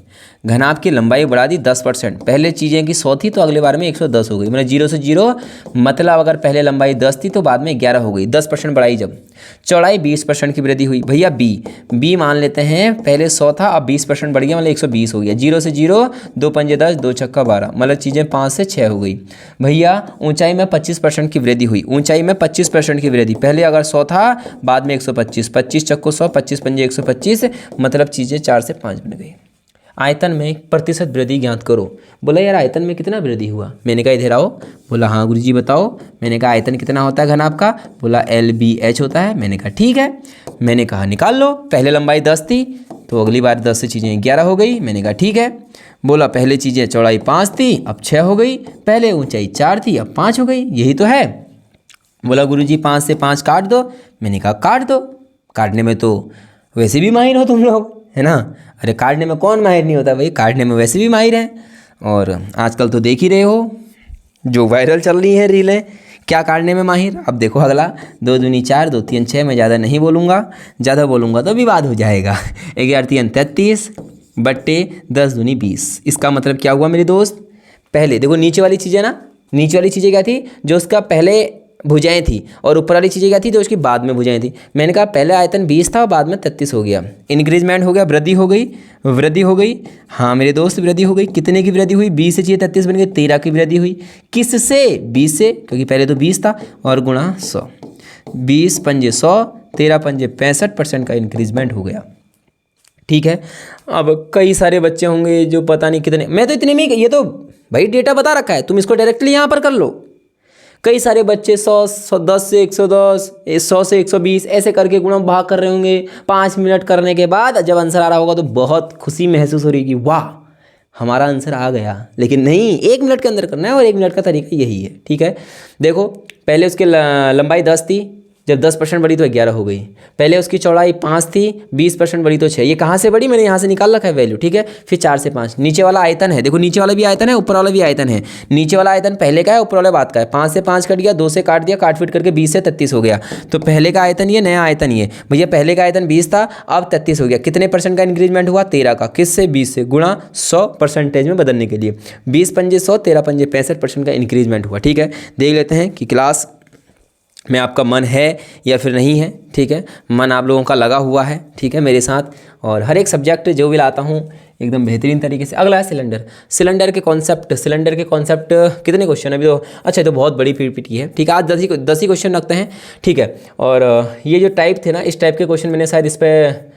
घनाभ की लंबाई बढ़ा दी 10%। पहले चीज़ें की 100 थी तो अगले बार में 110 हो गई, मतलब 0 से 0, मतलब अगर पहले लंबाई 10 थी तो बाद में 11 हो गई। 10% बढ़ाई जब, चौड़ाई 20% की वृद्धि हुई। भैया बी मान लेते हैं, पहले 100 था अब 20% बढ़ गया, मतलब 120 हो गया। 0 से 0, 2 पंजे 10, 2 छक्का 12, मतलब चीज़ें 5 से 6 हो गई। भैया ऊंचाई में 25% की वृद्धि हुई। ऊंचाई में 25% की वृद्धि, पहले अगर 100 था बाद में 125, 25 चक्को 100, 25 पंजे 125, मतलब चीज़ें 4 से 5 बन गई। आयतन में प्रतिशत वृद्धि ज्ञात करो। बोला यार आयतन में कितना वृद्धि हुआ। मैंने कहा इधर आओ। बोला हाँ गुरुजी बताओ। मैंने कहा आयतन कितना होता है घनाभ का। बोला LBH होता है। मैंने कहा ठीक है। मैंने कहा निकाल लो, पहले लंबाई 10 थी तो अगली बार 10 से चीज़ें 11 हो गई। मैंने कहा ठीक है। बोला पहले चीज़ें चौड़ाई 5 थी अब 6 हो गई, पहले ऊंचाई 4 थी अब 5 हो गई, यही तो है। बोला गुरुजी 5 से 5 काट दो। मैंने कहा काट दो, काटने में तो वैसे भी माहिर हो तुम लोग, है ना। अरे काटने में कौन माहिर नहीं होता भाई, काटने में वैसे भी माहिर है। और आजकल तो देख ही रहे हो जो वायरल चल रही है रीलें, क्या काटने में माहिर। अब देखो अगला, 2 दूनी 4, 2 3 6। मैं ज़्यादा नहीं बोलूँगा, ज़्यादा बोलूँगा तो विवाद हो जाएगा। 11 3 33 बट्टे 10 दूनी 20। इसका मतलब क्या हुआ मेरे दोस्त, पहले देखो नीचे वाली चीज़ें ना, नीचे वाली चीज़ें क्या थी, जो उसका पहले भुजाएं थी और ऊपर वाली चीज़ें क्या थी तो उसकी बाद में भुजाएं थी। मैंने कहा पहले आयतन 20 था और बाद में 33 हो गया, इंक्रीजमेंट हो गया, वृद्धि हो गई, वृद्धि हो गई। हाँ मेरे दोस्त वृद्धि हो गई। कितने की वृद्धि हुई? 20 से चाहिए 33 बन गई, 13 की वृद्धि हुई। किससे? 20 से, क्योंकि पहले तो 20 था, और गुणा 100, 20 पंजे 100, 13 पंजे 65% का इंक्रीजमेंट हो गया। ठीक है। अब कई सारे बच्चे होंगे जो पता नहीं कितने, मैं तो इतने में ये तो भाई डेटा बता रखा है, तुम इसको डायरेक्टली यहाँ पर कर लो। कई सारे बच्चे 110 से 110, 100 से 120 ऐसे करके गुणा भाग कर रहे होंगे। 5 मिनट करने के बाद जब आंसर आ रहा होगा तो बहुत खुशी महसूस हो रही कि वाह हमारा आंसर आ गया। लेकिन नहीं, 1 मिनट के अंदर करना है और 1 मिनट का तरीका यही है। ठीक है। देखो पहले उसकी लंबाई 10 थी, जब 10% बढ़ी तो 11 हो गई। पहले उसकी चौड़ाई 5 थी, 20% बढ़ी तो 6। ये कहाँ से बढ़ी? मैंने यहाँ से निकाल रखा है वैल्यू। ठीक है। फिर 4 से 5। नीचे वाला आयतन है, देखो नीचे वाला भी आयतन है, ऊपर वाला भी आयतन है। नीचे वाला आयतन पहले का है, ऊपर वाला बाद का है। 5 से 5 कट गया, 2 से काट दिया, काट फिट करके 20 से 33 हो गया। तो पहले का आयतन ये, नया आयतन ये। भैया पहले का आयतन 20 था, अब 33 हो गया। कितने % का इंक्रीजमेंट हुआ? 13 का। किससे? 20 से। गुणा 100% में बदलने के लिए 20 पंजे 100, 13 पंजे 65% का इंक्रीजमेंट हुआ। ठीक है। देख लेते हैं कि क्लास में आपका मन है या फिर नहीं है। ठीक है। मन आप लोगों का लगा हुआ है, ठीक है, मेरे साथ, और हर एक सब्जेक्ट जो भी लाता हूँ एकदम बेहतरीन तरीके से। अगला है सिलेंडर। सिलेंडर के कॉन्सेप्ट कितने क्वेश्चन अभी तो, अच्छा ये तो बहुत बड़ी पीपीटी है। ठीक है। आज 10 ही क्वेश्चन रखते हैं। ठीक है। और ये जो टाइप थे ना, इस टाइप के क्वेश्चन मैंने शायद इस पर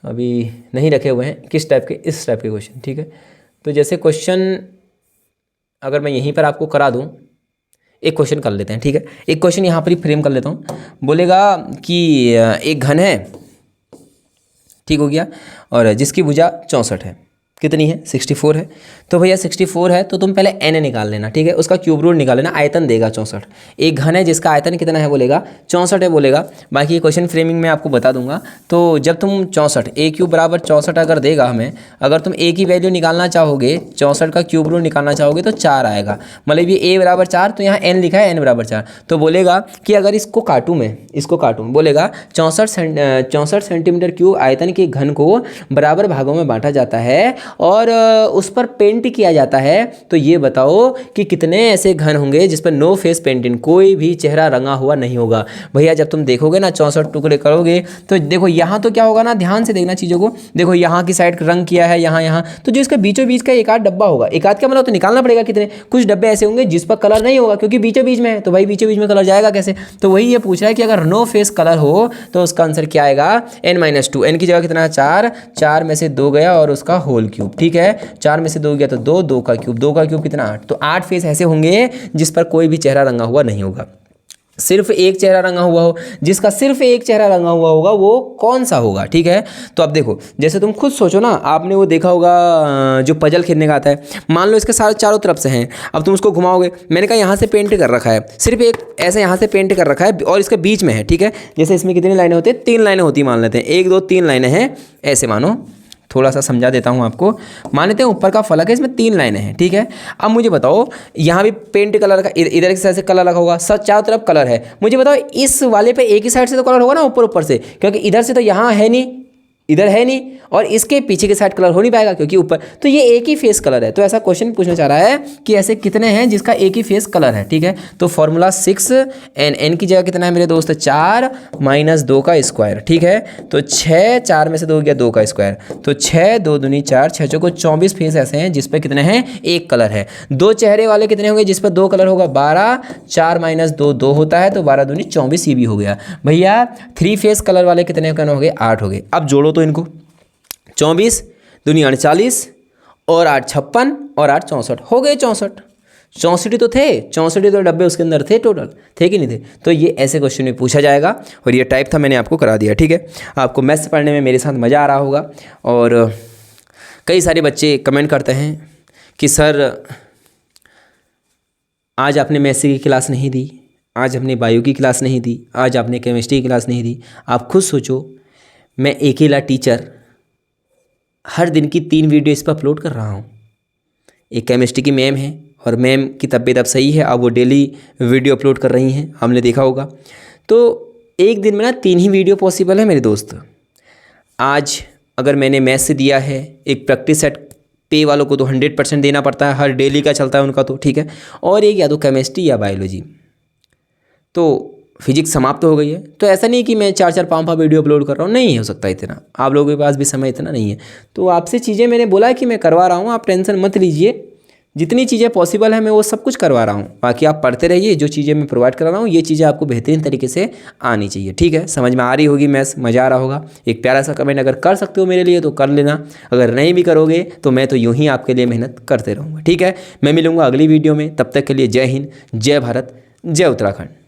अभी नहीं रखे हुए हैं। किस टाइप के? इस टाइप के क्वेश्चन। ठीक है। तो जैसे क्वेश्चन अगर मैं यहीं पर आपको करा दूँ, एक क्वेश्चन कर लेते हैं। ठीक है। एक क्वेश्चन यहाँ पर ही फ्रेम कर लेता हूँ। बोलेगा कि एक घन है, ठीक हो गया, और जिसकी भुजा 64 है। कितनी है? 64 है। तो भैया 64 है तो तुम पहले n निकाल लेना। ठीक है। उसका क्यूब रूट निकाल लेना, आयतन देगा 64। एक घन है जिसका आयतन कितना है बोलेगा? 64 है बोलेगा। बाकी ये क्वेश्चन फ्रेमिंग में आपको बता दूंगा। तो जब तुम 64 a क्यूब बराबर 64 अगर देगा हमें, अगर तुम a की वैल्यू निकालना चाहोगे, 64 का क्यूब रूट निकालना चाहोगे तो 4 आएगा। मतलब ये a बराबर 4, तो यहाँ n लिखा है, n बराबर 4। तो बोलेगा कि अगर इसको काटूँ मैं, इसको काटूँ, बोलेगा 64 सेंटीमीटर क्यूब आयतन के घन को बराबर भागों में बांटा जाता है और उस पर पेंट किया जाता है, तो ये बताओ कि कितने ऐसे घन होंगे जिस पर नो फेस पेंटिंग, कोई भी चेहरा रंगा हुआ नहीं होगा। भैया जब तुम देखोगे ना 64 टुकड़े करोगे तो देखो यहाँ तो क्या होगा ना, ध्यान से देखना चीज़ों को। देखो यहाँ की साइड रंग किया है, यहाँ, तो जो इसका बीचों बीच का एक आध डब्बा होगा, एक आध क्या मतलब तो निकालना पड़ेगा कितने, कुछ डब्बे ऐसे होंगे जिस पर कलर नहीं होगा क्योंकि बीचों बीच में है। तो भाई बीचों बीच में कलर जाएगा कैसे? तो वही ये पूछ रहा है कि अगर नो फेस कलर हो तो उसका आंसर क्या आएगा? n-2। n की जगह कितना है? 4, 4 में से 2 गया और उसका होल क्यूब। ठीक है। 4 में से 2 गया तो 2, 2 का क्यूब, 2 का क्यूब कितना? 8। तो 8 फेस ऐसे होंगे जिस पर कोई भी चेहरा रंगा हुआ नहीं होगा, सिर्फ एक चेहरा रंगा हुआ हो। जिसका सिर्फ एक चेहरा रंगा हुआ होगा वो कौन सा होगा? ठीक है। तो अब देखो, जैसे तुम खुद सोचो ना, आपने वो देखा होगा जो पजल खेलने का आता है, मान लो इसके सारे चारों तरफ से हैं, अब तुम उसको घुमाओगे। मैंने कहा यहाँ से पेंट कर रखा है, सिर्फ एक ऐसे यहाँ से पेंट कर रखा है और इसके बीच में है। ठीक है। जैसे इसमें कितनी लाइनें होती हैं? 3 लाइनें होती, मान लेते हैं 1 2 3 लाइनें हैं, ऐसे मानो। थोड़ा सा समझा देता हूँ आपको। मान लेते हैं ऊपर का फलक है, इसमें 3 लाइनें हैं। ठीक है। अब मुझे बताओ, यहाँ भी पेंट कलर का इधर की साइड से कलर लगा होगा, सब चारों तरफ कलर है। मुझे बताओ इस वाले पे एक ही साइड से तो कलर होगा ना, ऊपर से, क्योंकि इधर से तो यहाँ है नहीं, इधर है नहीं, और इसके पीछे के साइड कलर हो नहीं पाएगा क्योंकि ऊपर, तो ये एक ही फेस कलर है। तो ऐसा क्वेश्चन पूछना चाह रहा है कि ऐसे कितने हैं जिसका एक ही फेस कलर है। ठीक है। तो फॉर्मूला 6 n की जगह कितना है मेरे दोस्त? 4 - 2 का स्क्वायर। ठीक है। तो 6, 4 में से 2 गया 2 का स्क्वायर, तो 6 2 दूनी 4, 6 चौको 24 फेस ऐसे हैं जिस पे कितने हैं? एक कलर है। 2 चेहरे वाले कितने होंगे जिस पर 2 कलर होगा? 12, 4 - 2 2 होता है, तो 12 दूनी 24 ये भी हो गया। भैया 3 फेस कलर वाले कितने हो गए? 8 हो गए। अब जोड़ो तो इनको, 24 दूनी 48 और 8 56 और 8 64 हो गए 64। 64 तो थे, 64 तो डब्बे उसके अंदर थे, टोटल थे कि नहीं थे? तो ये ऐसे क्वेश्चन में पूछा जाएगा और ये टाइप था, मैंने आपको करा दिया। ठीक है। आपको मैथ्स पढ़ने में मेरे साथ मज़ा आ रहा होगा। और कई सारे बच्चे कमेंट करते हैं कि सर आज आपने मैथ्स की क्लास नहीं दी, आज हमने बायो की क्लास नहीं दी, आज आपने केमिस्ट्री की क्लास नहीं दी। आप खुद सोचो, मैं अकेला टीचर हर दिन की 3 वीडियो इस पर अपलोड कर रहा हूँ। एक केमिस्ट्री की मैम है और मैम की तबीयत अब सही है, अब वो डेली वीडियो अपलोड कर रही हैं, हमने देखा होगा। तो एक दिन में ना 3 ही वीडियो पॉसिबल है मेरे दोस्त। आज अगर मैंने मैथ्स से दिया है, एक प्रैक्टिस सेट पे वालों को तो 100% देना पड़ता है, हर डेली का चलता है उनका तो, ठीक है। और एक या तो केमिस्ट्री या बायोलॉजी। तो फिजिक्स समाप्त हो गई है। तो ऐसा नहीं कि मैं 4-4 5-5 वीडियो अपलोड कर रहा हूँ, नहीं हो सकता इतना, आप लोगों के पास भी समय इतना नहीं है। तो आपसे चीज़ें मैंने बोला है कि मैं करवा रहा हूँ, आप टेंशन मत लीजिए, जितनी चीज़ें पॉसिबल है मैं वो सब कुछ करवा रहा हूँ। बाकी आप पढ़ते रहिए, जो चीज़ें मैं प्रोवाइड करा रहा हूँ ये चीज़ें आपको बेहतरीन तरीके से आनी चाहिए। ठीक है, समझ में आ रही होगी मैथ्स, मज़ा आ रहा होगा। एक प्यारा सा कमेंट अगर कर सकते हो मेरे लिए तो कर लेना, अगर नहीं भी करोगे तो मैं तो यूँ ही आपके लिए मेहनत करते रहूँगा। ठीक है, मैं मिलूँगा अगली वीडियो में, तब तक के लिए जय हिंद, जय भारत, जय उत्तराखंड।